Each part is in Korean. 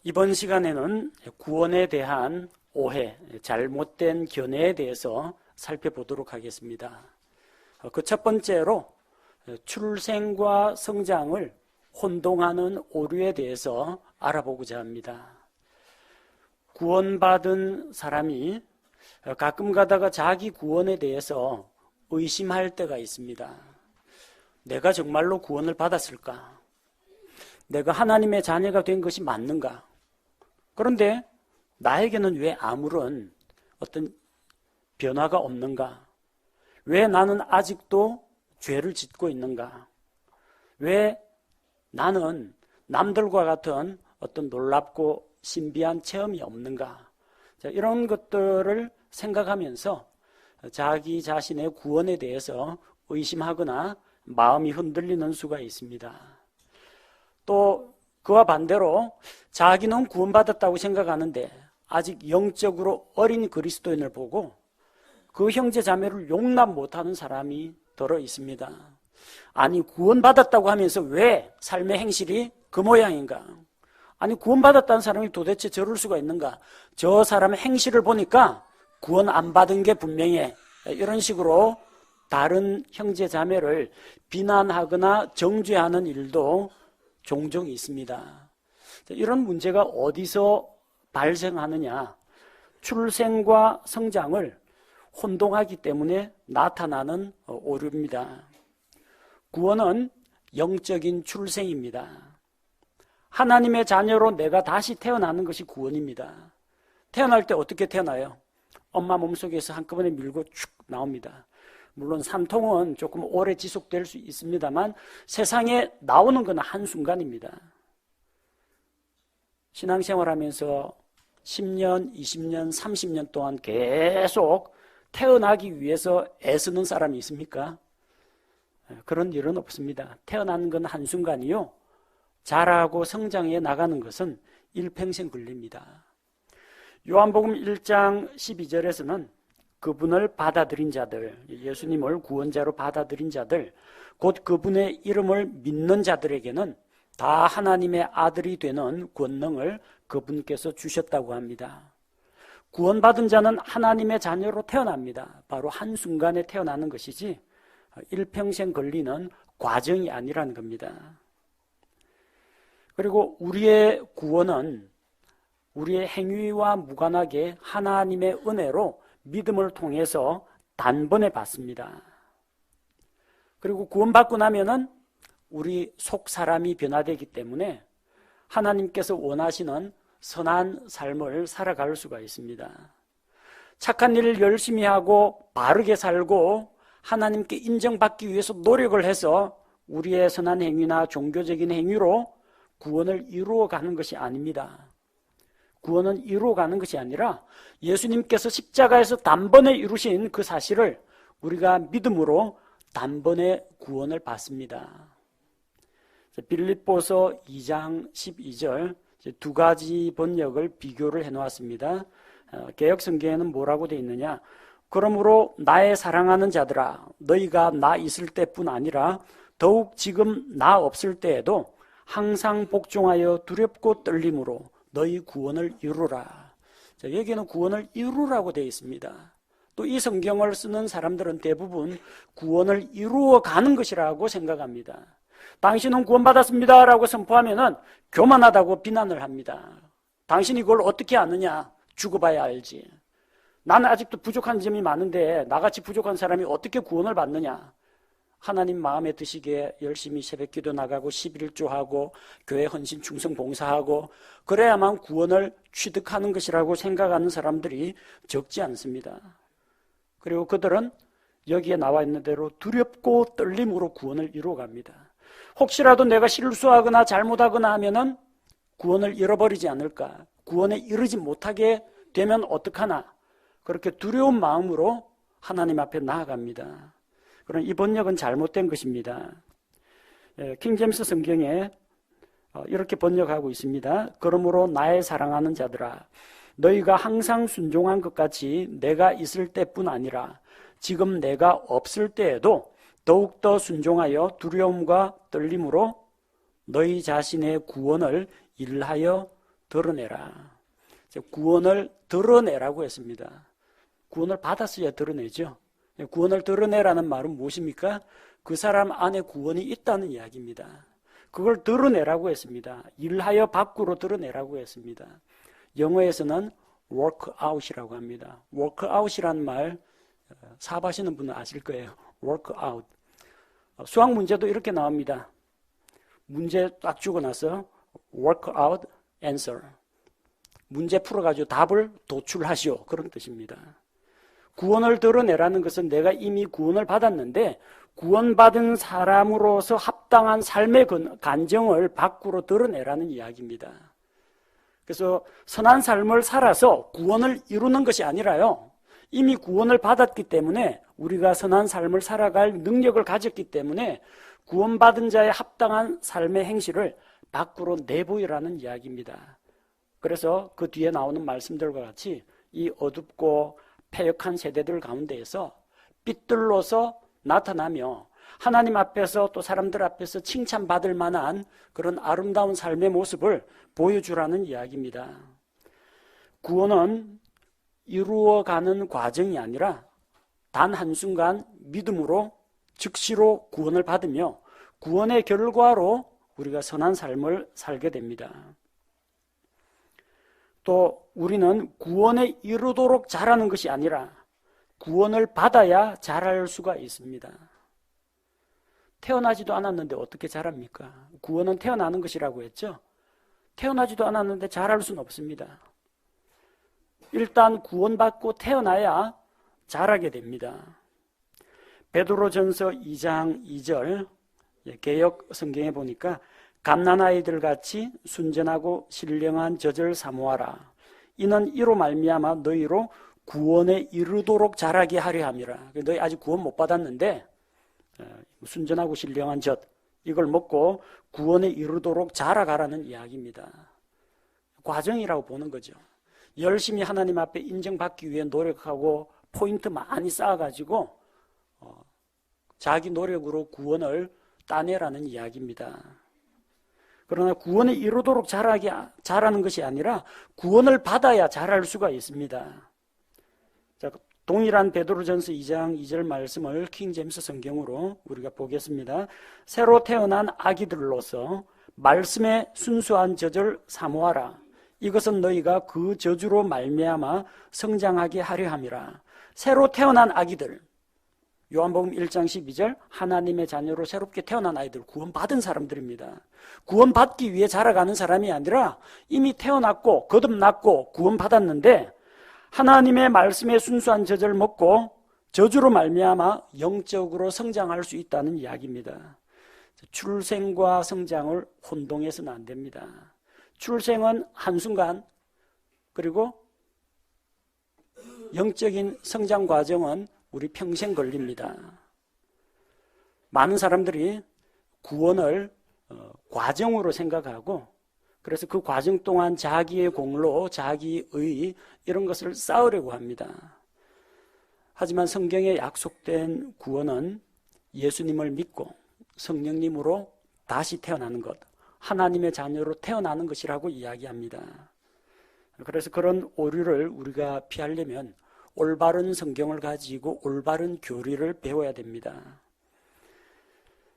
이번 시간에는 구원에 대한 오해, 잘못된 견해에 대해서 살펴보도록 하겠습니다. 그 첫 번째로 출생과 성장을 혼동하는 오류에 대해서 알아보고자 합니다. 구원받은 사람이 가끔 가다가 자기 구원에 대해서 의심할 때가 있습니다. 내가 정말로 구원을 받았을까? 내가 하나님의 자녀가 된 것이 맞는가? 그런데 나에게는 왜 아무런 어떤 변화가 없는가? 왜 나는 아직도 죄를 짓고 있는가? 왜 나는 남들과 같은 어떤 놀랍고 신비한 체험이 없는가? 이런 것들을 생각하면서 자기 자신의 구원에 대해서 의심하거나 마음이 흔들리는 수가 있습니다. 또 그와 반대로 자기는 구원받았다고 생각하는데 아직 영적으로 어린 그리스도인을 보고 그 형제 자매를 용납 못하는 사람이 들어 있습니다. 아니, 구원받았다고 하면서 왜 삶의 행실이 그 모양인가? 아니, 구원받았다는 사람이 도대체 저럴 수가 있는가? 저 사람의 행실을 보니까 구원 안 받은 게 분명해. 이런 식으로 다른 형제 자매를 비난하거나 정죄하는 일도 종종 있습니다. 이런 문제가 어디서 발생하느냐? 출생과 성장을 혼동하기 때문에 나타나는 오류입니다. 구원은 영적인 출생입니다. 하나님의 자녀로 내가 다시 태어나는 것이 구원입니다. 태어날 때 어떻게 태어나요? 엄마 몸속에서 한꺼번에 밀고 쭉 나옵니다. 물론 산통은 조금 오래 지속될 수 있습니다만 세상에 나오는 건 한순간입니다. 신앙생활하면서 10년, 20년, 30년 동안 계속 태어나기 위해서 애쓰는 사람이 있습니까? 그런 일은 없습니다. 태어나는 건 한순간이요. 자라고 성장해 나가는 것은 일평생 걸립니다. 요한복음 1장 12절에서는 그분을 받아들인 자들, 예수님을 구원자로 받아들인 자들, 곧 그분의 이름을 믿는 자들에게는 다 하나님의 아들이 되는 권능을 그분께서 주셨다고 합니다. 구원받은 자는 하나님의 자녀로 태어납니다. 바로 한순간에 태어나는 것이지 일평생 걸리는 과정이 아니라는 겁니다. 그리고 우리의 구원은 우리의 행위와 무관하게 하나님의 은혜로 믿음을 통해서 단번에 받습니다. 그리고 구원받고 나면은 우리 속 사람이 변화되기 때문에 하나님께서 원하시는 선한 삶을 살아갈 수가 있습니다. 착한 일을 열심히 하고 바르게 살고 하나님께 인정받기 위해서 노력을 해서 우리의 선한 행위나 종교적인 행위로 구원을 이루어가는 것이 아닙니다. 구원은 이루어가는 것이 아니라 예수님께서 십자가에서 단번에 이루신 그 사실을 우리가 믿음으로 단번에 구원을 받습니다. 빌립보서 2장 12절 두 가지 번역을 비교를 해놓았습니다. 개역성경에는 뭐라고 되어 있느냐? 그러므로 나의 사랑하는 자들아, 너희가 나 있을 때뿐 아니라 더욱 지금 나 없을 때에도 항상 복종하여 두렵고 떨림으로 너희 구원을 이루라. 여기에는 구원을 이루라고 되어 있습니다. 또 이 성경을 쓰는 사람들은 대부분 구원을 이루어가는 것이라고 생각합니다. 당신은 구원받았습니다 라고 선포하면은 교만하다고 비난을 합니다. 당신이 그걸 어떻게 아느냐? 죽어봐야 알지. 나는 아직도 부족한 점이 많은데 나같이 부족한 사람이 어떻게 구원을 받느냐? 하나님 마음에 드시게 열심히 새벽기도 나가고 11조하고 교회 헌신 충성 봉사하고 그래야만 구원을 취득하는 것이라고 생각하는 사람들이 적지 않습니다. 그리고 그들은 여기에 나와 있는 대로 두렵고 떨림으로 구원을 이루어갑니다. 혹시라도 내가 실수하거나 잘못하거나 하면은 구원을 잃어버리지 않을까? 구원에 이르지 못하게 되면 어떡하나? 그렇게 두려운 마음으로 하나님 앞에 나아갑니다. 그러나 이 번역은 잘못된 것입니다. 킹제임스 성경에 이렇게 번역하고 있습니다. 그러므로 나의 사랑하는 자들아, 너희가 항상 순종한 것 같이 내가 있을 때뿐 아니라 지금 내가 없을 때에도 더욱더 순종하여 두려움과 떨림으로 너희 자신의 구원을 일하여 드러내라. 구원을 드러내라고 했습니다. 구원을 받았어야 드러내죠. 구원을 드러내라는 말은 무엇입니까? 그 사람 안에 구원이 있다는 이야기입니다. 그걸 드러내라고 했습니다. 일하여 밖으로 드러내라고 했습니다. 영어에서는 work out이라고 합니다. work out이라는 말 사업하시는 분은 아실 거예요. work out. 수학 문제도 이렇게 나옵니다. 문제 딱 주고 나서 work out answer. 문제 풀어가지고 답을 도출하시오. 그런 뜻입니다. 구원을 드러내라는 것은 내가 이미 구원을 받았는데 구원받은 사람으로서 합당한 삶의 간정을 밖으로 드러내라는 이야기입니다. 그래서 선한 삶을 살아서 구원을 이루는 것이 아니라요. 이미 구원을 받았기 때문에 우리가 선한 삶을 살아갈 능력을 가졌기 때문에 구원받은 자의 합당한 삶의 행실을 밖으로 내보이라는 이야기입니다. 그래서 그 뒤에 나오는 말씀들과 같이 이 어둡고 패역한 세대들 가운데에서 빛들로서 나타나며 하나님 앞에서 또 사람들 앞에서 칭찬받을 만한 그런 아름다운 삶의 모습을 보여주라는 이야기입니다. 구원은 이루어가는 과정이 아니라 단 한순간 믿음으로 즉시로 구원을 받으며 구원의 결과로 우리가 선한 삶을 살게 됩니다. 또 우리는 구원에 이르도록 자라는 것이 아니라 구원을 받아야 자랄 수가 있습니다. 태어나지도 않았는데 어떻게 자랍니까? 구원은 태어나는 것이라고 했죠. 태어나지도 않았는데 자랄 수는 없습니다. 일단 구원받고 태어나야 자라게 됩니다. 베드로전서 2장 2절 개역 성경에 보니까 갓난아이들 같이 순전하고 신령한 젖을 사모하라. 이는 이로 말미암아 너희로 구원에 이르도록 자라게 하려 함이라. 너희 아직 구원 못 받았는데 순전하고 신령한 젖 이걸 먹고 구원에 이르도록 자라가라는 이야기입니다. 과정이라고 보는 거죠. 열심히 하나님 앞에 인정받기 위해 노력하고 포인트 많이 쌓아가지고 자기 노력으로 구원을 따내라는 이야기입니다. 그러나 구원에 이르도록 자라는 것이 아니라 구원을 받아야 자랄 수가 있습니다. 자, 동일한 베드로전서 2장 2절 말씀을 킹제임스 성경으로 우리가 보겠습니다. 새로 태어난 아기들로서 말씀의 순수한 젖을 사모하라. 이것은 너희가 그 저주로 말미암아 성장하게 하려 함이라. 새로 태어난 아기들, 요한복음 1장 12절 하나님의 자녀로 새롭게 태어난 아이들, 구원받은 사람들입니다. 구원받기 위해 자라가는 사람이 아니라 이미 태어났고 거듭났고 구원받았는데 하나님의 말씀의 순수한 젖을 먹고 저주로 말미암아 영적으로 성장할 수 있다는 이야기입니다. 출생과 성장을 혼동해서는 안 됩니다. 출생은 한순간, 그리고 영적인 성장 과정은 우리 평생 걸립니다. 많은 사람들이 구원을 과정으로 생각하고 그래서 그 과정 동안 자기의 공로, 자기의 이런 것을 쌓으려고 합니다. 하지만 성경에 약속된 구원은 예수님을 믿고 성령님으로 다시 태어나는 것, 하나님의 자녀로 태어나는 것이라고 이야기합니다. 그래서 그런 오류를 우리가 피하려면 올바른 성경을 가지고 올바른 교리를 배워야 됩니다.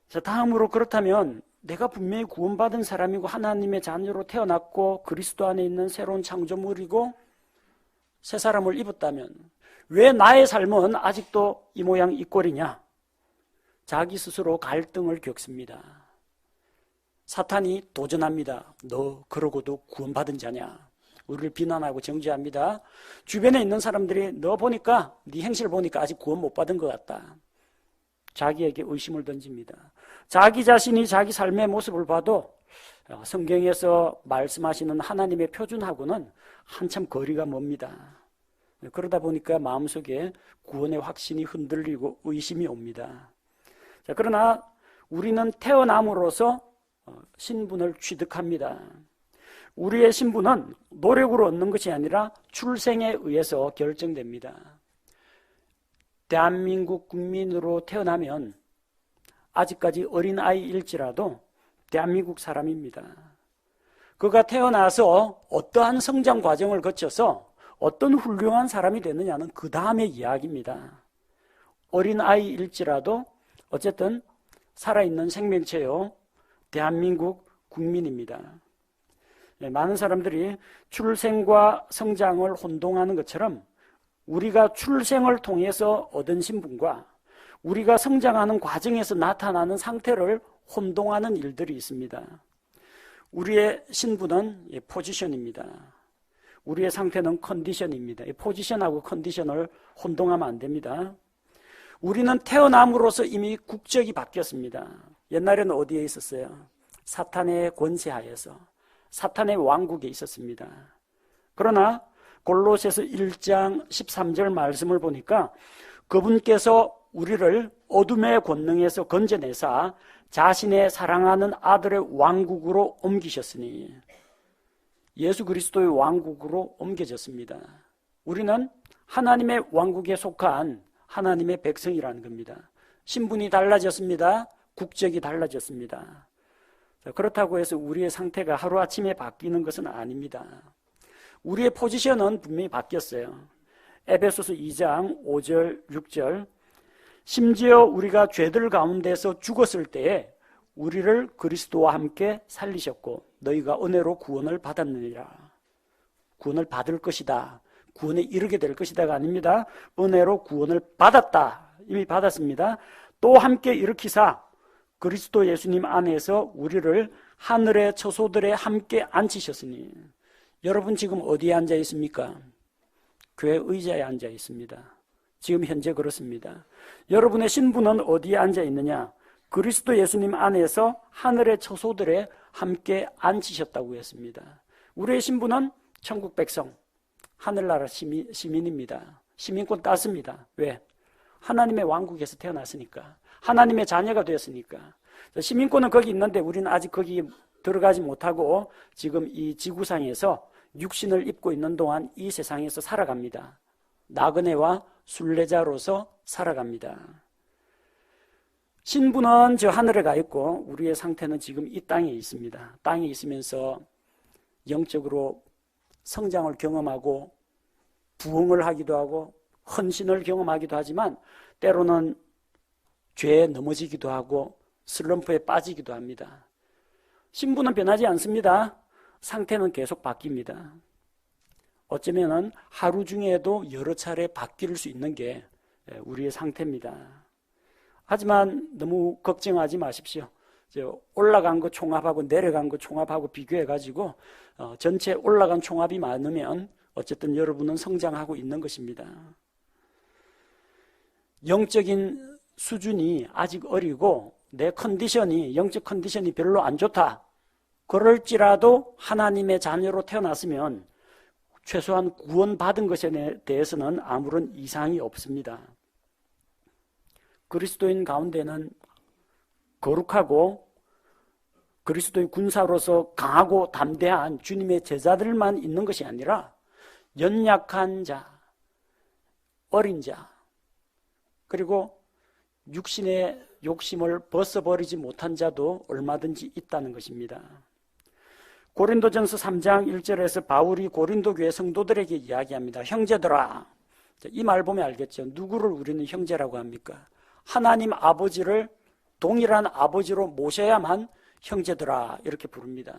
자, 다음으로 그렇다면 내가 분명히 구원받은 사람이고 하나님의 자녀로 태어났고 그리스도 안에 있는 새로운 창조물이고 새 사람을 입었다면 왜 나의 삶은 아직도 이 모양 이 꼴이냐? 자기 스스로 갈등을 겪습니다. 사탄이 도전합니다. 너 그러고도 구원받은 자냐? 우리를 비난하고 정죄합니다. 주변에 있는 사람들이 너 보니까 네 행실 보니까 아직 구원 못 받은 것 같다. 자기에게 의심을 던집니다. 자기 자신이 자기 삶의 모습을 봐도 성경에서 말씀하시는 하나님의 표준하고는 한참 거리가 멉니다. 그러다 보니까 마음속에 구원의 확신이 흔들리고 의심이 옵니다. 자, 그러나 우리는 태어남으로써 신분을 취득합니다. 우리의 신분은 노력으로 얻는 것이 아니라 출생에 의해서 결정됩니다. 대한민국 국민으로 태어나면 아직까지 어린아이일지라도 대한민국 사람입니다. 그가 태어나서 어떠한 성장 과정을 거쳐서 어떤 훌륭한 사람이 되느냐는 그 다음의 이야기입니다. 어린아이일지라도 어쨌든 살아있는 생명체요, 대한민국 국민입니다. 많은 사람들이 출생과 성장을 혼동하는 것처럼 우리가 출생을 통해서 얻은 신분과 우리가 성장하는 과정에서 나타나는 상태를 혼동하는 일들이 있습니다. 우리의 신분은 포지션입니다. 우리의 상태는 컨디션입니다. 포지션하고 컨디션을 혼동하면 안 됩니다. 우리는 태어남으로써 이미 국적이 바뀌었습니다. 옛날에는 어디에 있었어요? 사탄의 권세하에서 사탄의 왕국에 있었습니다. 그러나 골로새서 1장 13절 말씀을 보니까 그분께서 우리를 어둠의 권능에서 건져내사 자신의 사랑하는 아들의 왕국으로 옮기셨으니, 예수 그리스도의 왕국으로 옮겨졌습니다. 우리는 하나님의 왕국에 속한 하나님의 백성이라는 겁니다. 신분이 달라졌습니다. 국적이 달라졌습니다. 그렇다고 해서 우리의 상태가 하루아침에 바뀌는 것은 아닙니다. 우리의 포지션은 분명히 바뀌었어요. 에베소서 2장 5절 6절, 심지어 우리가 죄들 가운데서 죽었을 때에 우리를 그리스도와 함께 살리셨고 너희가 은혜로 구원을 받았느니라. 구원을 받을 것이다, 구원에 이르게 될 것이다가 아닙니다. 은혜로 구원을 받았다, 이미 받았습니다. 또 함께 일으키사 그리스도 예수님 안에서 우리를 하늘의 처소들에 함께 앉히셨으니. 여러분 지금 어디에 앉아 있습니까? 교회 의자에 앉아 있습니다. 지금 현재 그렇습니다. 여러분의 신분은 어디에 앉아 있느냐? 그리스도 예수님 안에서 하늘의 처소들에 함께 앉히셨다고 했습니다. 우리의 신분은 천국 백성, 하늘나라 시민입니다. 시민권 땄습니다. 왜? 하나님의 왕국에서 태어났으니까, 하나님의 자녀가 되었으니까. 시민권은 거기 있는데 우리는 아직 거기 들어가지 못하고 지금 이 지구상에서 육신을 입고 있는 동안 이 세상에서 살아갑니다. 나그네와 순례자로서 살아갑니다. 신분은 저 하늘에 가 있고 우리의 상태는 지금 이 땅에 있습니다. 땅에 있으면서 영적으로 성장을 경험하고 부흥을 하기도 하고 헌신을 경험하기도 하지만 때로는 죄에 넘어지기도 하고 슬럼프에 빠지기도 합니다. 신분은 변하지 않습니다. 상태는 계속 바뀝니다. 어쩌면 하루 중에도 여러 차례 바뀔 수 있는 게 우리의 상태입니다. 하지만 너무 걱정하지 마십시오. 올라간 거 총합하고 내려간 거 총합하고 비교해가지고 전체 올라간 총합이 많으면 어쨌든 여러분은 성장하고 있는 것입니다. 영적인 수준이 아직 어리고 내 컨디션이, 영적 컨디션이 별로 안 좋다, 그럴지라도 하나님의 자녀로 태어났으면 최소한 구원받은 것에 대해서는 아무런 이상이 없습니다. 그리스도인 가운데는 거룩하고 그리스도의 군사로서 강하고 담대한 주님의 제자들만 있는 것이 아니라 연약한 자, 어린 자, 그리고 육신의 욕심을 벗어버리지 못한 자도 얼마든지 있다는 것입니다. 고린도전서 3장 1절에서 바울이 고린도 교회 성도들에게 이야기합니다. 형제들아, 이 말 보면 알겠죠. 누구를 우리는 형제라고 합니까? 하나님 아버지를 동일한 아버지로 모셔야만 형제들아 이렇게 부릅니다.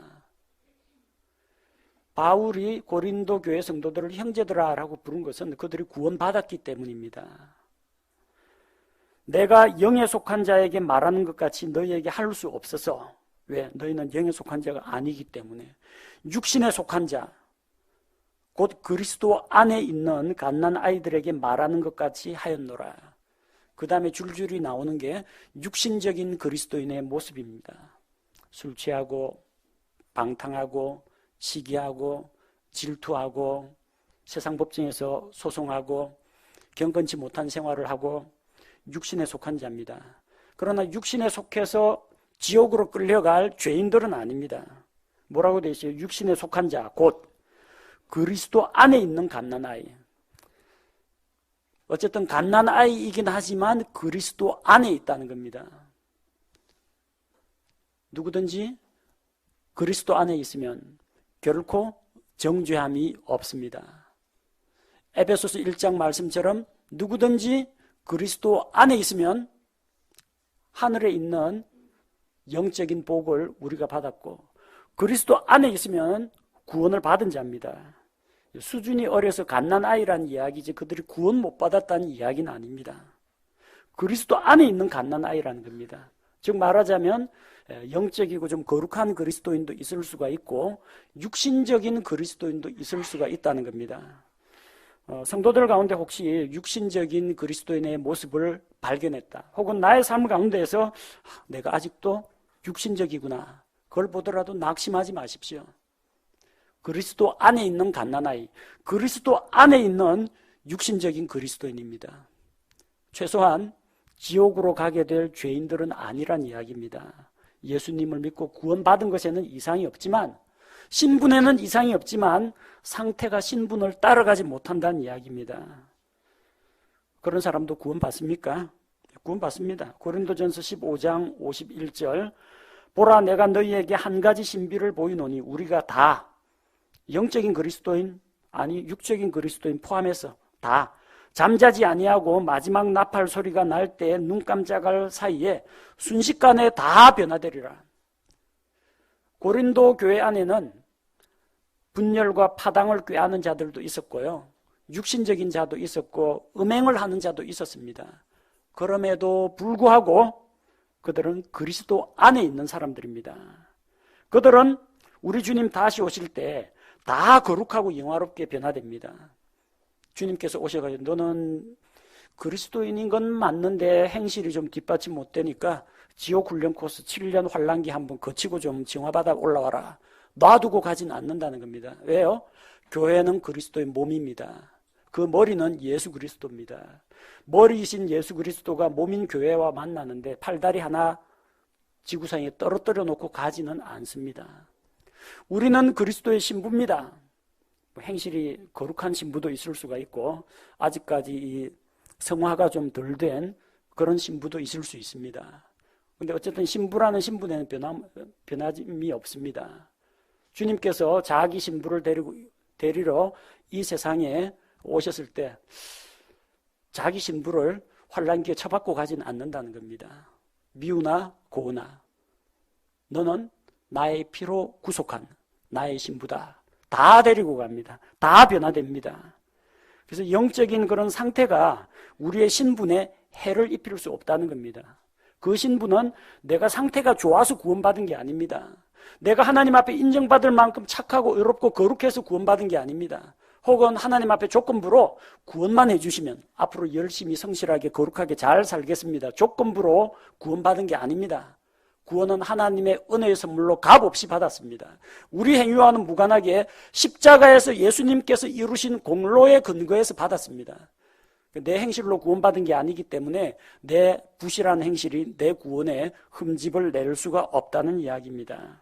바울이 고린도 교회 성도들을 형제들아라고 부른 것은 그들이 구원받았기 때문입니다. 내가 영에 속한 자에게 말하는 것 같이 너희에게 할 수 없어서. 왜? 너희는 영에 속한 자가 아니기 때문에. 육신에 속한 자, 곧 그리스도 안에 있는 갓난 아이들에게 말하는 것 같이 하였노라. 그 다음에 줄줄이 나오는 게 육신적인 그리스도인의 모습입니다. 술 취하고 방탕하고 시기하고 질투하고 세상 법정에서 소송하고 경건치 못한 생활을 하고 육신에 속한 자입니다. 그러나 육신에 속해서 지옥으로 끌려갈 죄인들은 아닙니다. 뭐라고 되어 있어요? 육신에 속한 자, 곧 그리스도 안에 있는 갓난아이. 어쨌든 갓난아이이긴 하지만 그리스도 안에 있다는 겁니다. 누구든지 그리스도 안에 있으면 결코 정죄함이 없습니다. 에베소서 1장 말씀처럼 누구든지 그리스도 안에 있으면 하늘에 있는 영적인 복을 우리가 받았고 그리스도 안에 있으면 구원을 받은 자입니다. 수준이 어려서 갓난아이라는 이야기지 그들이 구원 못 받았다는 이야기는 아닙니다. 그리스도 안에 있는 갓난아이라는 겁니다. 즉 말하자면 영적이고 좀 거룩한 그리스도인도 있을 수가 있고 육신적인 그리스도인도 있을 수가 있다는 겁니다. 성도들 가운데 혹시 육신적인 그리스도인의 모습을 발견했다. 혹은 나의 삶 가운데에서 내가 아직도 육신적이구나. 그걸 보더라도 낙심하지 마십시오. 그리스도 안에 있는 갓난아이, 그리스도 안에 있는 육신적인 그리스도인입니다. 최소한 지옥으로 가게 될 죄인들은 아니란 이야기입니다. 예수님을 믿고 구원받은 것에는 이상이 없지만 신분에는 이상이 없지만 상태가 신분을 따라가지 못한다는 이야기입니다. 그런 사람도 구원받습니까? 구원받습니다. 고린도전서 15장 51절 보라 내가 너희에게 한 가지 신비를 보이노니 우리가 다 영적인 그리스도인 아니 육적인 그리스도인 포함해서 다 잠자지 아니하고 마지막 나팔 소리가 날 때 눈 깜짝할 사이에 순식간에 다 변화되리라. 고린도 교회 안에는 분열과 파당을 꾀하는 자들도 있었고요. 육신적인 자도 있었고 음행을 하는 자도 있었습니다. 그럼에도 불구하고 그들은 그리스도 안에 있는 사람들입니다. 그들은 우리 주님 다시 오실 때 다 거룩하고 영화롭게 변화됩니다. 주님께서 오셔가지고 너는 그리스도인인 건 맞는데 행실이 좀 뒷받침 못 되니까 지옥 훈련 코스 7년 환란기 한번 거치고 좀 정화받아 올라와라. 놔두고 가진 않는다는 겁니다. 왜요? 교회는 그리스도의 몸입니다. 그 머리는 예수 그리스도입니다. 머리이신 예수 그리스도가 몸인 교회와 만나는데 팔다리 하나 지구상에 떨어뜨려 놓고 가지는 않습니다. 우리는 그리스도의 신부입니다. 행실이 거룩한 신부도 있을 수가 있고 아직까지 이 성화가 좀 덜 된 그런 신부도 있을 수 있습니다. 그런데 어쨌든 신부라는 신분에는 변함이 없습니다. 주님께서 자기 신부를 데리러 이 세상에 오셨을 때 자기 신부를 환란기에 처박고 가지는 않는다는 겁니다. 미우나 고우나 너는 나의 피로 구속한 나의 신부다. 다 데리고 갑니다. 다 변화됩니다. 그래서 영적인 그런 상태가 우리의 신분에 해를 입힐 수 없다는 겁니다. 그 신분은 내가 상태가 좋아서 구원받은 게 아닙니다. 내가 하나님 앞에 인정받을 만큼 착하고 의롭고 거룩해서 구원받은 게 아닙니다. 혹은 하나님 앞에 조건부로 구원만 해주시면 앞으로 열심히 성실하게 거룩하게 잘 살겠습니다. 조건부로 구원받은 게 아닙니다. 구원은 하나님의 은혜의 선물로 값없이 받았습니다. 우리 행위와는 무관하게 십자가에서 예수님께서 이루신 공로의 근거에서 받았습니다. 내 행실로 구원받은 게 아니기 때문에 내 부실한 행실이 내 구원에 흠집을 낼 수가 없다는 이야기입니다.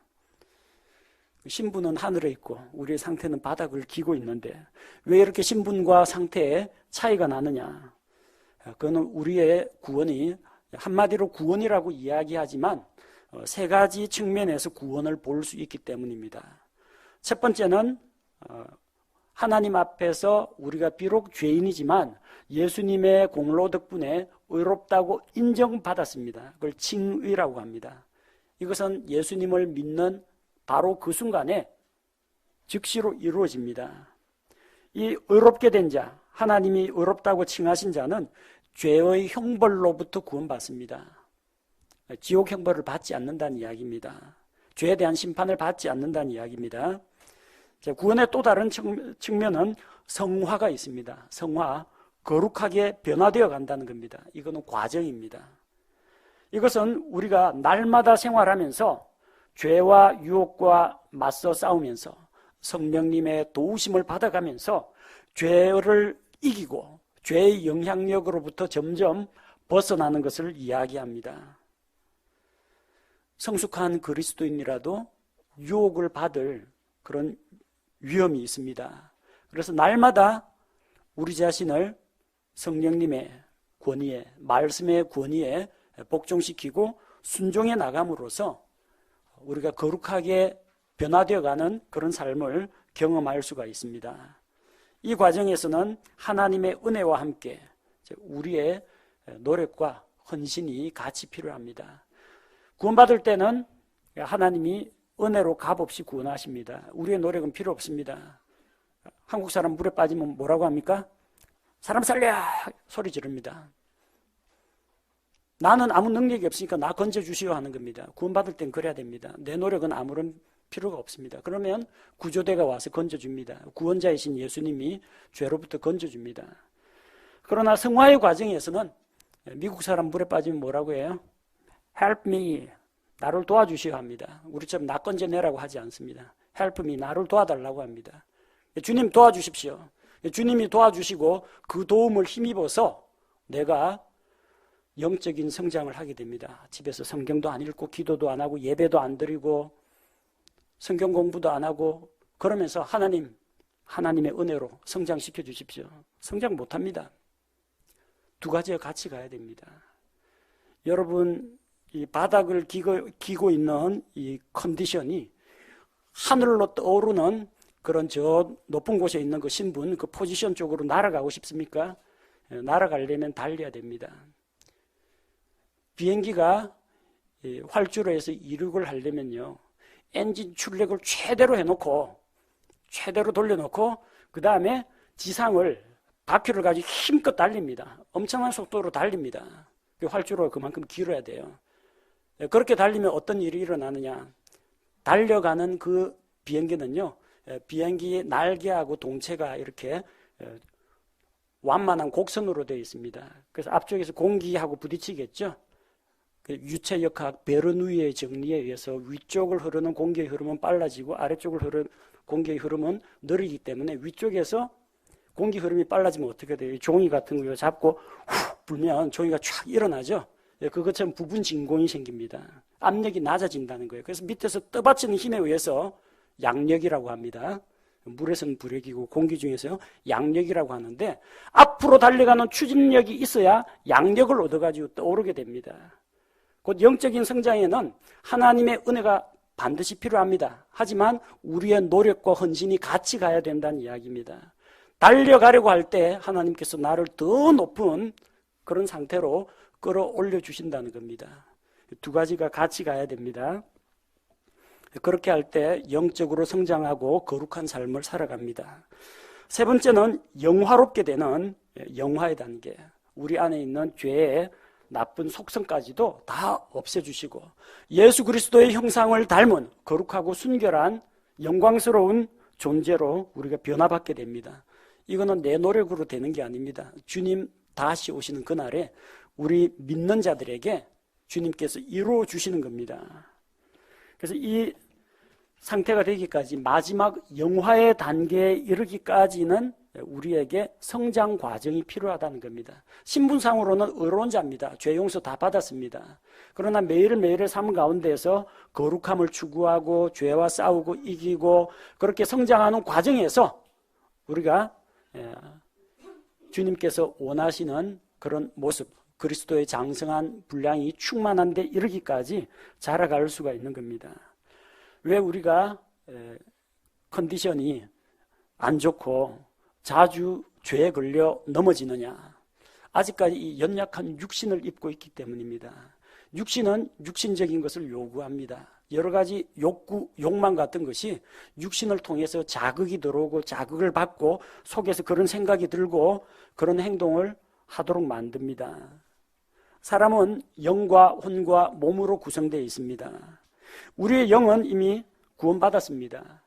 신분은 하늘에 있고 우리의 상태는 바닥을 기고 있는데 왜 이렇게 신분과 상태에 차이가 나느냐? 그거는 우리의 구원이 한마디로 구원이라고 이야기하지만 세 가지 측면에서 구원을 볼 수 있기 때문입니다. 첫 번째는 하나님 앞에서 우리가 비록 죄인이지만 예수님의 공로 덕분에 의롭다고 인정받았습니다. 그걸 칭의라고 합니다. 이것은 예수님을 믿는 바로 그 순간에 즉시로 이루어집니다. 이 의롭게 된 자, 하나님이 의롭다고 칭하신 자는 죄의 형벌로부터 구원받습니다. 지옥 형벌을 받지 않는다는 이야기입니다. 죄에 대한 심판을 받지 않는다는 이야기입니다. 구원의 또 다른 측면은 성화가 있습니다. 성화, 거룩하게 변화되어 간다는 겁니다. 이거는 과정입니다. 이것은 우리가 날마다 생활하면서 죄와 유혹과 맞서 싸우면서 성령님의 도우심을 받아가면서 죄를 이기고 죄의 영향력으로부터 점점 벗어나는 것을 이야기합니다. 성숙한 그리스도인이라도 유혹을 받을 그런 위험이 있습니다. 그래서 날마다 우리 자신을 성령님의 권위에, 말씀의 권위에 복종시키고 순종해 나감으로써 우리가 거룩하게 변화되어가는 그런 삶을 경험할 수가 있습니다. 이 과정에서는 하나님의 은혜와 함께 우리의 노력과 헌신이 같이 필요합니다. 구원받을 때는 하나님이 은혜로 값없이 구원하십니다. 우리의 노력은 필요 없습니다. 한국 사람 물에 빠지면 뭐라고 합니까? 사람 살려! 소리 지릅니다. 나는 아무 능력이 없으니까 나 건져주시오 하는 겁니다. 구원받을 땐 그래야 됩니다. 내 노력은 아무런 필요가 없습니다. 그러면 구조대가 와서 건져줍니다. 구원자이신 예수님이 죄로부터 건져줍니다. 그러나 성화의 과정에서는 미국 사람 물에 빠지면 뭐라고 해요? Help me. 나를 도와주시오 합니다. 우리처럼 나 건져내라고 하지 않습니다. Help me. 나를 도와달라고 합니다. 주님 도와주십시오. 주님이 도와주시고 그 도움을 힘입어서 내가 영적인 성장을 하게 됩니다. 집에서 성경도 안 읽고 기도도 안 하고 예배도 안 드리고 성경 공부도 안 하고 그러면서 하나님의 은혜로 성장시켜 주십시오. 성장 못합니다. 두 가지가 같이 가야 됩니다. 여러분 이 바닥을 기고 있는 이 컨디션이 하늘로 떠오르는 그런 저 높은 곳에 있는 그 신분, 그 포지션 쪽으로 날아가고 싶습니까? 날아가려면 달려야 됩니다. 비행기가 활주로에서 이륙을 하려면요, 엔진 출력을 최대로 해놓고, 최대로 돌려놓고, 그 다음에 지상을 바퀴를 가지고 힘껏 달립니다. 엄청난 속도로 달립니다. 활주로가 그만큼 길어야 돼요. 그렇게 달리면 어떤 일이 일어나느냐? 달려가는 그 비행기는요, 비행기의 날개하고 동체가 이렇게 완만한 곡선으로 되어 있습니다. 그래서 앞쪽에서 공기하고 부딪히겠죠. 유체역학 베르누이의 정리에 의해서 위쪽을 흐르는 공기의 흐름은 빨라지고 아래쪽을 흐르는 공기의 흐름은 느리기 때문에 위쪽에서 공기 흐름이 빨라지면 어떻게 돼요? 종이 같은 거 잡고 훅 불면 종이가 촥 일어나죠. 그것처럼 부분 진공이 생깁니다. 압력이 낮아진다는 거예요. 그래서 밑에서 떠받치는 힘에 의해서 양력이라고 합니다. 물에서는 부력이고 공기 중에서요 양력이라고 하는데 앞으로 달려가는 추진력이 있어야 양력을 얻어가지고 떠오르게 됩니다. 곧 영적인 성장에는 하나님의 은혜가 반드시 필요합니다. 하지만 우리의 노력과 헌신이 같이 가야 된다는 이야기입니다. 달려가려고 할 때 하나님께서 나를 더 높은 그런 상태로 끌어올려 주신다는 겁니다. 두 가지가 같이 가야 됩니다. 그렇게 할 때 영적으로 성장하고 거룩한 삶을 살아갑니다. 세 번째는 영화롭게 되는 영화의 단계. 우리 안에 있는 죄의 나쁜 속성까지도 다 없애주시고 예수 그리스도의 형상을 닮은 거룩하고 순결한 영광스러운 존재로 우리가 변화받게 됩니다. 이거는 내 노력으로 되는 게 아닙니다. 주님 다시 오시는 그날에 우리 믿는 자들에게 주님께서 이루어 주시는 겁니다. 그래서 이 상태가 되기까지 마지막 영화의 단계에 이르기까지는 우리에게 성장 과정이 필요하다는 겁니다. 신분상으로는 의로운 자입니다. 죄 용서 다 받았습니다. 그러나 매일매일의 삶 가운데에서 거룩함을 추구하고 죄와 싸우고 이기고 그렇게 성장하는 과정에서 우리가 주님께서 원하시는 그런 모습, 그리스도의 장성한 분량이 충만한 데 이르기까지 자라갈 수가 있는 겁니다. 왜 우리가 컨디션이 안 좋고 자주 죄에 걸려 넘어지느냐? 아직까지 이 연약한 육신을 입고 있기 때문입니다. 육신은 육신적인 것을 요구합니다. 여러 가지 욕구, 욕망 같은 것이 육신을 통해서 자극이 들어오고 자극을 받고 속에서 그런 생각이 들고 그런 행동을 하도록 만듭니다. 사람은 영과 혼과 몸으로 구성되어 있습니다. 우리의 영은 이미 구원받았습니다.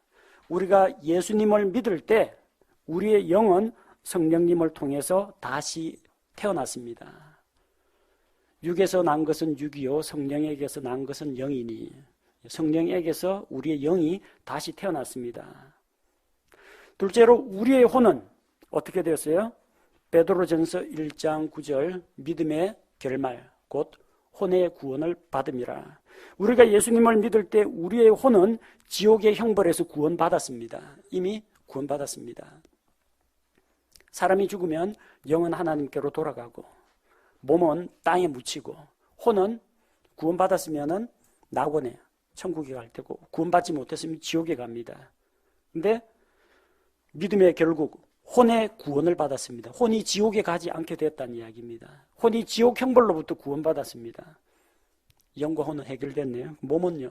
우리가 예수님을 믿을 때 우리의 영은 성령님을 통해서 다시 태어났습니다. 육에서 난 것은 육이요 성령에게서 난 것은 영이니 성령에게서 우리의 영이 다시 태어났습니다. 둘째로 우리의 혼은 어떻게 되었어요? 베드로전서 1장 9절 믿음의 결말 곧 혼의 구원을 받음이라. 우리가 예수님을 믿을 때 우리의 혼은 지옥의 형벌에서 구원받았습니다. 이미 구원받았습니다. 사람이 죽으면 영은 하나님께로 돌아가고 몸은 땅에 묻히고 혼은 구원받았으면 낙원에 천국에 갈 테고, 구원받지 못했으면 지옥에 갑니다. 근데 믿음의 결국 혼의 구원을 받았습니다. 혼이 지옥에 가지 않게 됐다는 이야기입니다. 혼이 지옥 형벌로부터 구원받았습니다. 영과 혼은 해결됐네요. 몸은요?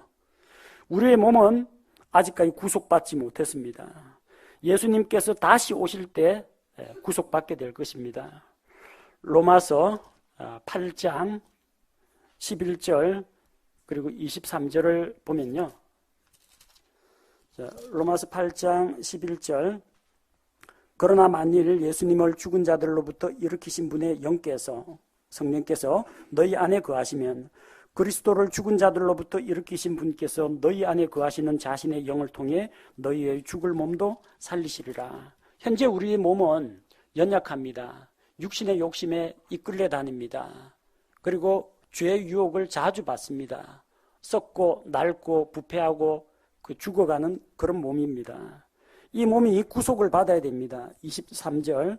우리의 몸은 아직까지 구속받지 못했습니다. 예수님께서 다시 오실 때 구속받게 될 것입니다. 로마서 8장 11절 그리고 23절을 보면요. 로마서 8장 11절 그러나 만일 예수님을 죽은 자들로부터 일으키신 분의 영께서 성령께서 너희 안에 거하시면 그리스도를 죽은 자들로부터 일으키신 분께서 너희 안에 거하시는 자신의 영을 통해 너희의 죽을 몸도 살리시리라. 현재 우리의 몸은 연약합니다. 육신의 욕심에 이끌려 다닙니다. 그리고 죄의 유혹을 자주 받습니다. 썩고 낡고 부패하고 죽어가는 그런 몸입니다. 이 몸이 구속을 받아야 됩니다. 23절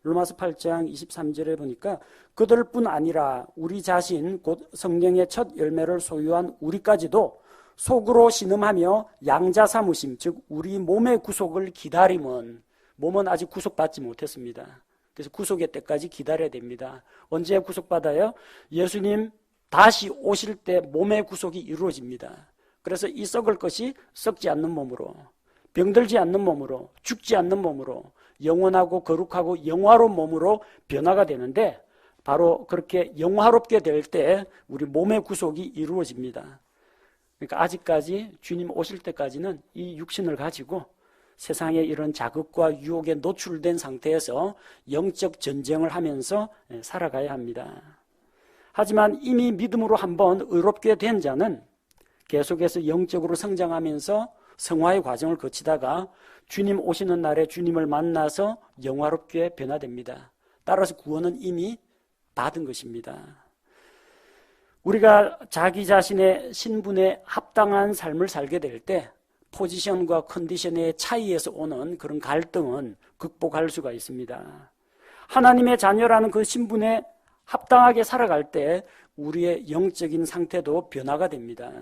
로마서 8장 23절에 보니까 그들뿐 아니라 우리 자신 곧 성령의 첫 열매를 소유한 우리까지도 속으로 신음하며 양자 삼으심 즉 우리 몸의 구속을 기다림은 몸은 아직 구속받지 못했습니다. 그래서 구속의 때까지 기다려야 됩니다. 언제 구속받아요? 예수님 다시 오실 때 몸의 구속이 이루어집니다. 그래서 이 썩을 것이 썩지 않는 몸으로 병들지 않는 몸으로 죽지 않는 몸으로 영원하고 거룩하고 영화로운 몸으로 변화가 되는데 바로 그렇게 영화롭게 될 때 우리 몸의 구속이 이루어집니다. 그러니까 아직까지 주님 오실 때까지는 이 육신을 가지고 세상의 이런 자극과 유혹에 노출된 상태에서 영적 전쟁을 하면서 살아가야 합니다. 하지만 이미 믿음으로 한번 의롭게 된 자는 계속해서 영적으로 성장하면서 성화의 과정을 거치다가 주님 오시는 날에 주님을 만나서 영화롭게 변화됩니다. 따라서 구원은 이미 받은 것입니다. 우리가 자기 자신의 신분에 합당한 삶을 살게 될 때 포지션과 컨디션의 차이에서 오는 그런 갈등은 극복할 수가 있습니다. 하나님의 자녀라는 그 신분에 합당하게 살아갈 때 우리의 영적인 상태도 변화가 됩니다.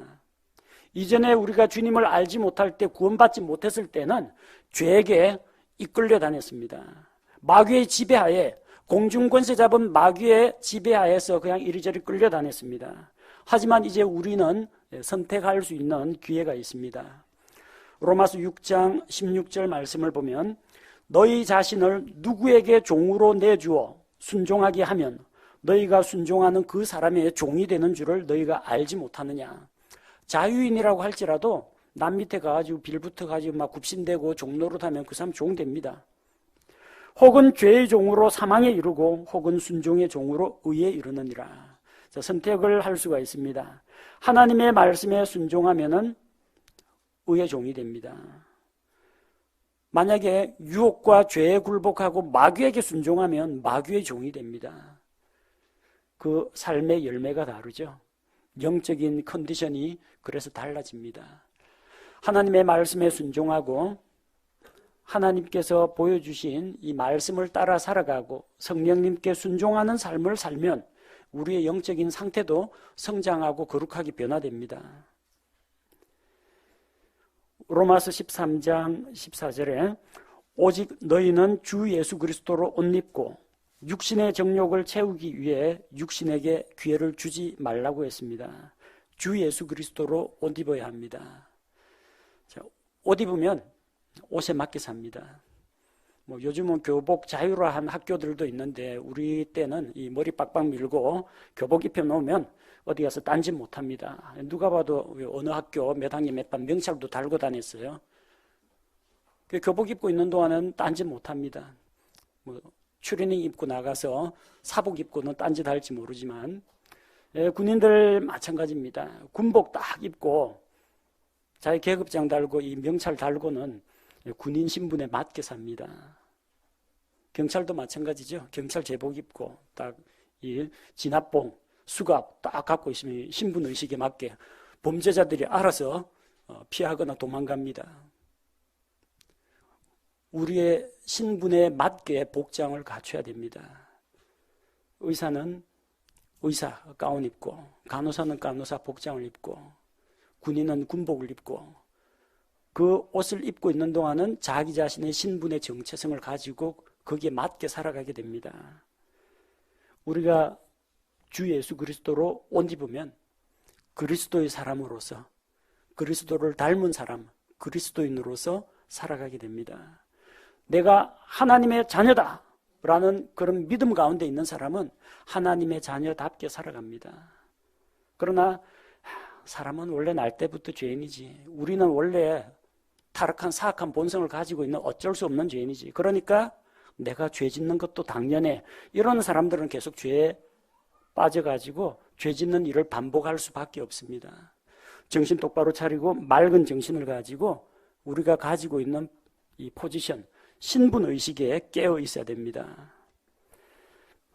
이전에 우리가 주님을 알지 못할 때 구원받지 못했을 때는 죄에게 이끌려 다녔습니다. 마귀의 지배하에 공중권세 잡은 마귀의 지배하에서 그냥 이리저리 끌려 다녔습니다. 하지만 이제 우리는 선택할 수 있는 기회가 있습니다. 로마서 6장 16절 말씀을 보면 너희 자신을 누구에게 종으로 내주어 순종하게 하면 너희가 순종하는 그 사람의 종이 되는 줄을 너희가 알지 못하느냐. 자유인이라고 할지라도 남 밑에 가가지고 빌붙어가지고 막 굽신대고 종노릇하면 그 사람 종 됩니다. 혹은 죄의 종으로 사망에 이르고 혹은 순종의 종으로 의에 이르느니라. 자, 선택을 할 수가 있습니다. 하나님의 말씀에 순종하면은 의의 종이 됩니다. 만약에 유혹과 죄에 굴복하고 마귀에게 순종하면 마귀의 종이 됩니다. 그 삶의 열매가 다르죠. 영적인 컨디션이 그래서 달라집니다. 하나님의 말씀에 순종하고 하나님께서 보여주신 이 말씀을 따라 살아가고 성령님께 순종하는 삶을 살면 우리의 영적인 상태도 성장하고 거룩하게 변화됩니다. 로마서 13장 14절에 오직 너희는 주 예수 그리스도로 옷 입고 육신의 정욕을 채우기 위해 육신에게 기회를 주지 말라고 했습니다. 주 예수 그리스도로 옷 입어야 합니다. 자, 옷 입으면 옷에 맞게 삽니다. 요즘은 교복 자유화한 학교들도 있는데 우리 때는 이 머리 빡빡 밀고 교복 입혀 놓으면 어디 가서 딴짓 못합니다. 누가 봐도 어느 학교 몇 학년 몇 반 명찰도 달고 다녔어요. 교복 입고 있는 동안은 딴짓 못합니다. 추리닝 입고 나가서 사복 입고는 딴짓 할지 모르지만 군인들 마찬가지입니다. 군복 딱 입고 자기 계급장 달고 이 명찰 달고는 군인 신분에 맞게 삽니다. 경찰도 마찬가지죠. 경찰 제복 입고 딱 이 진압봉, 수갑 딱 갖고 있으면 신분 의식에 맞게 범죄자들이 알아서 피하거나 도망갑니다. 우리의 신분에 맞게 복장을 갖춰야 됩니다. 의사는 의사 가운 입고 간호사는 간호사 복장을 입고 군인은 군복을 입고 그 옷을 입고 있는 동안은 자기 자신의 신분의 정체성을 가지고 거기에 맞게 살아가게 됩니다. 우리가 주 예수 그리스도로 옷 입으면 그리스도의 사람으로서, 그리스도를 닮은 사람, 그리스도인으로서 살아가게 됩니다. 내가 하나님의 자녀다 라는 그런 믿음 가운데 있는 사람은 하나님의 자녀답게 살아갑니다. 그러나 사람은 원래 날 때부터 죄인이지, 우리는 원래 타락한 사악한 본성을 가지고 있는 어쩔 수 없는 죄인이지, 그러니까 내가 죄 짓는 것도 당연해, 이런 사람들은 계속 죄에 빠져가지고 죄 짓는 일을 반복할 수밖에 없습니다. 정신 똑바로 차리고 맑은 정신을 가지고 우리가 가지고 있는 이 포지션, 신분의식에 깨어 있어야 됩니다.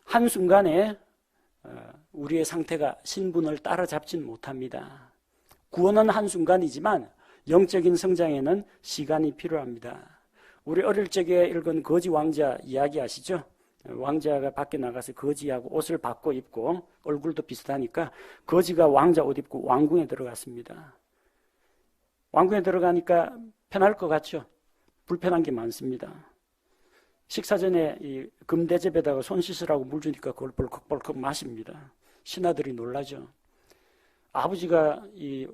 한순간에 우리의 상태가 신분을 따라잡지는 못합니다. 구원은 한순간이지만 영적인 성장에는 시간이 필요합니다. 우리 어릴 적에 읽은 거지 왕자 이야기 아시죠? 왕자가 밖에 나가서 거지하고 옷을 바꿔 입고 얼굴도 비슷하니까 거지가 왕자 옷 입고 왕궁에 들어갔습니다. 왕궁에 들어가니까 편할 것 같죠? 불편한 게 많습니다. 식사 전에 이 금대접에다가 손 씻으라고 물 주니까 그걸 벌컥벌컥 마십니다. 신하들이 놀라죠. 아버지가 이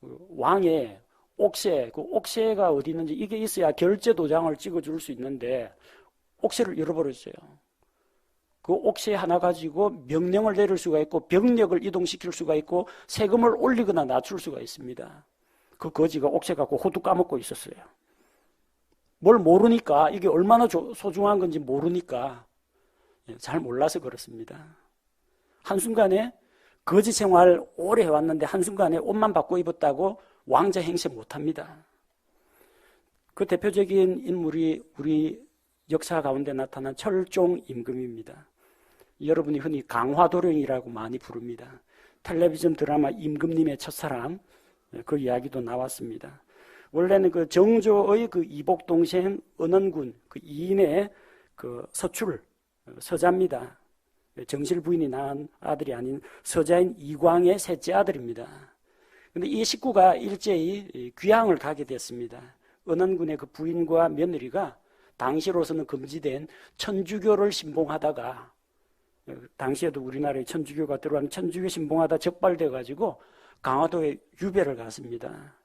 왕의 옥새, 그 옥새가 어디 있는지 이게 있어야 결제 도장을 찍어줄 수 있는데 옥새를 잃어버렸어요. 그 옥새 하나 가지고 명령을 내릴 수가 있고 병력을 이동시킬 수가 있고 세금을 올리거나 낮출 수가 있습니다. 그 거지가 옥새 갖고 호두 까먹고 있었어요. 뭘 모르니까, 이게 얼마나 소중한 건지 모르니까, 잘 몰라서 그렇습니다. 한순간에 거지 생활 오래 해왔는데 한순간에 옷만 바꿔 입었다고 왕자 행세 못합니다. 그 대표적인 인물이 우리 역사 가운데 나타난 철종 임금입니다. 여러분이 흔히 강화도령이라고 많이 부릅니다. 텔레비전 드라마 임금님의 첫사랑, 그 이야기도 나왔습니다. 원래는 그 정조의 그 이복 동생 은원군 그 이인의 그 서출, 서자입니다. 정실 부인이 낳은 아들이 아닌 서자인 이광의 셋째 아들입니다. 그런데 이 식구가 일제히 귀향을 가게 됐습니다. 은원군의 그 부인과 며느리가 당시로서는 금지된 천주교를 신봉하다가, 당시에도 우리나라에 천주교가 들어왔는 천주교 신봉하다 적발돼 가지고 강화도에 유배를 갔습니다.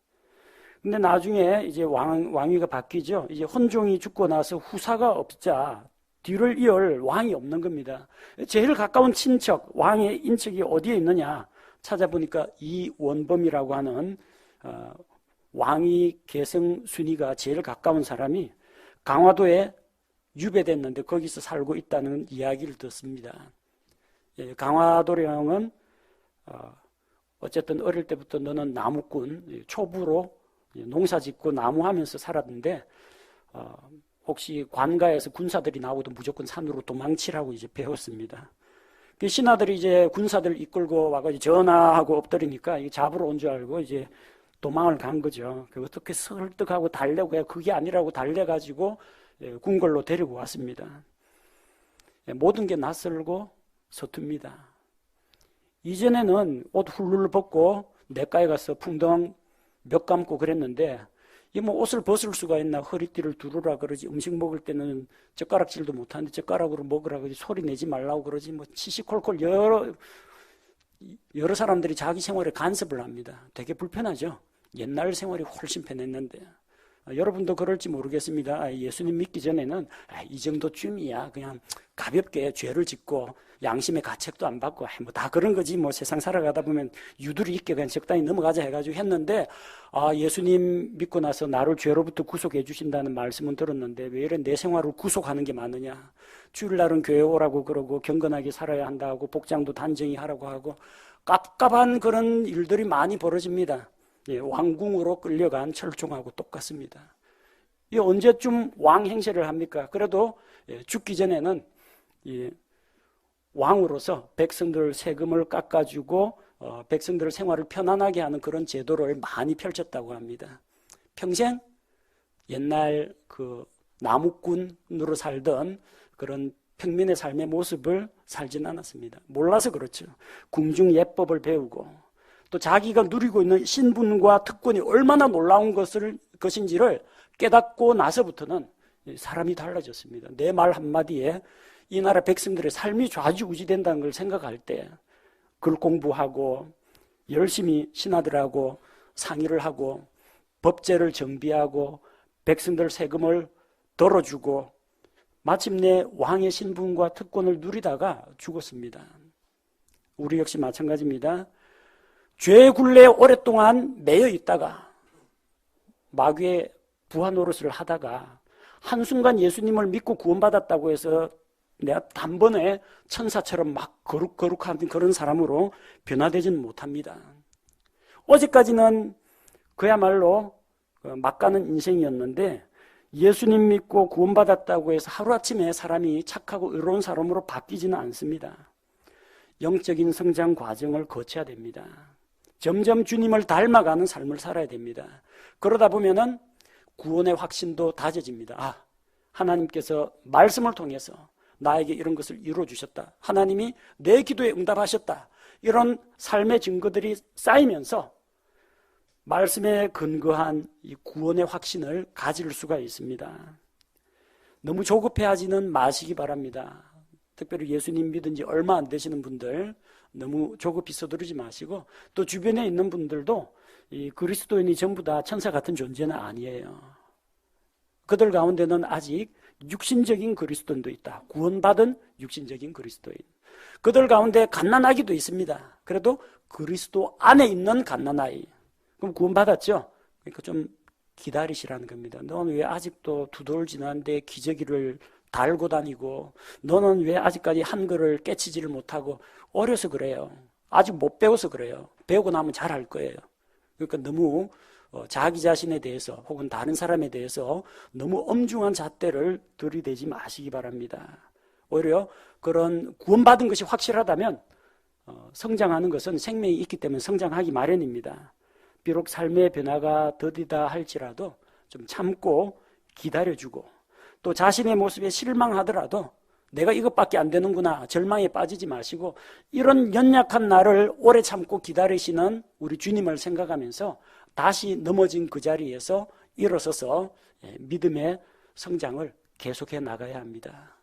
근데 나중에 이제 왕위가 바뀌죠. 이제 헌종이 죽고 나서 후사가 없자 뒤를 이을 왕이 없는 겁니다. 제일 가까운 친척, 왕의 인척이 어디에 있느냐 찾아보니까 이원범이라고 하는 왕위 계승 순위가 제일 가까운 사람이 강화도에 유배됐는데 거기서 살고 있다는 이야기를 듣습니다. 강화도령은 어쨌든 어릴 때부터 너는 나무꾼, 초부로 농사 짓고 나무하면서 살았는데 혹시 관가에서 군사들이 나오도 무조건 산으로 도망치라고 이제 배웠습니다. 그 신하들이 이제 군사들 이끌고 와가지고 전하하고 엎드리니까 잡으러 온 줄 알고 이제 도망을 간 거죠. 어떻게 설득하고 달래고 해 그게 아니라고 달래가지고 궁궐로 데리고 왔습니다. 모든 게 낯설고 서툽니다. 이전에는 옷 훌훌 벗고 냇가에 가서 풍덩 몇 감고 그랬는데 이 뭐 옷을 벗을 수가 있나, 허리띠를 두르라 그러지, 음식 먹을 때는 젓가락질도 못하는데 젓가락으로 먹으라 그러지, 소리 내지 말라고 그러지, 뭐 치시콜콜 여러 사람들이 자기 생활에 간섭을 합니다. 되게 불편하죠. 옛날 생활이 훨씬 편했는데 여러분도 그럴지 모르겠습니다. 예수님 믿기 전에는 이 정도쯤이야 그냥 가볍게 죄를 짓고 양심의 가책도 안 받고 뭐 다 그런 거지 뭐 세상 살아가다 보면 유두리 있게 그냥 적당히 넘어가자 해가지고 했는데 예수님 믿고 나서 나를 죄로부터 구속해 주신다는 말씀은 들었는데 왜 이래 내 생활을 구속하는 게 많으냐. 주일날은 교회 오라고 그러고 경건하게 살아야 한다고 복장도 단정히 하라고 하고 깝깝한 그런 일들이 많이 벌어집니다. 왕궁으로 끌려간 철종하고 똑같습니다. 이 언제쯤 왕 행세를 합니까? 그래도 죽기 전에는 왕으로서 백성들 세금을 깎아주고 백성들의 생활을 편안하게 하는 그런 제도를 많이 펼쳤다고 합니다. 평생 옛날 그 나무꾼으로 살던 그런 평민의 삶의 모습을 살진 않았습니다. 몰라서 그렇죠. 궁중 예법을 배우고 또 자기가 누리고 있는 신분과 특권이 얼마나 놀라운 것인지를 깨닫고 나서부터는 사람이 달라졌습니다. 내 말 한마디에 이 나라 백성들의 삶이 좌지우지된다는 걸 생각할 때 글 공부하고 열심히 신하들하고 상의를 하고 법제를 정비하고 백성들 세금을 덜어주고 마침내 왕의 신분과 특권을 누리다가 죽었습니다. 우리 역시 마찬가지입니다. 죄의 굴레에 오랫동안 매여 있다가 마귀의 부하 노릇을 하다가 한순간 예수님을 믿고 구원받았다고 해서 내가 단번에 천사처럼 막 거룩한 그런 사람으로 변화되지는 못합니다. 어제까지는 그야말로 막 가는 인생이었는데 예수님 믿고 구원받았다고 해서 하루아침에 사람이 착하고 의로운 사람으로 바뀌지는 않습니다. 영적인 성장 과정을 거쳐야 됩니다. 점점 주님을 닮아가는 삶을 살아야 됩니다. 그러다 보면은 구원의 확신도 다져집니다. 하나님께서 말씀을 통해서 나에게 이런 것을 이루어주셨다. 하나님이 내 기도에 응답하셨다. 이런 삶의 증거들이 쌓이면서 말씀에 근거한 이 구원의 확신을 가질 수가 있습니다. 너무 조급해하지는 마시기 바랍니다. 특별히 예수님 믿은 지 얼마 안 되시는 분들 너무 조급히 서두르지 마시고 또 주변에 있는 분들도 이 그리스도인이 전부 다 천사 같은 존재는 아니에요. 그들 가운데는 아직 육신적인 그리스도인도 있다. 구원받은 육신적인 그리스도인. 그들 가운데 갓난아기도 있습니다. 그래도 그리스도 안에 있는 갓난아이. 그럼 구원받았죠? 그러니까 좀 기다리시라는 겁니다. 너는 왜 아직도 두 돌 지났는데 기저귀를 달고 다니고 너는 왜 아직까지 한글을 깨치지를 못하고 어려서 그래요. 아직 못 배워서 그래요. 배우고 나면 잘할 거예요. 그러니까 너무 자기 자신에 대해서 혹은 다른 사람에 대해서 너무 엄중한 잣대를 들이대지 마시기 바랍니다. 오히려 그런 구원받은 것이 확실하다면 성장하는 것은 생명이 있기 때문에 성장하기 마련입니다. 비록 삶의 변화가 더디다 할지라도 좀 참고 기다려주고 또 자신의 모습에 실망하더라도 내가 이것밖에 안 되는구나 절망에 빠지지 마시고 이런 연약한 나를 오래 참고 기다리시는 우리 주님을 생각하면서 다시 넘어진 그 자리에서 일어서서 믿음의 성장을 계속해 나가야 합니다.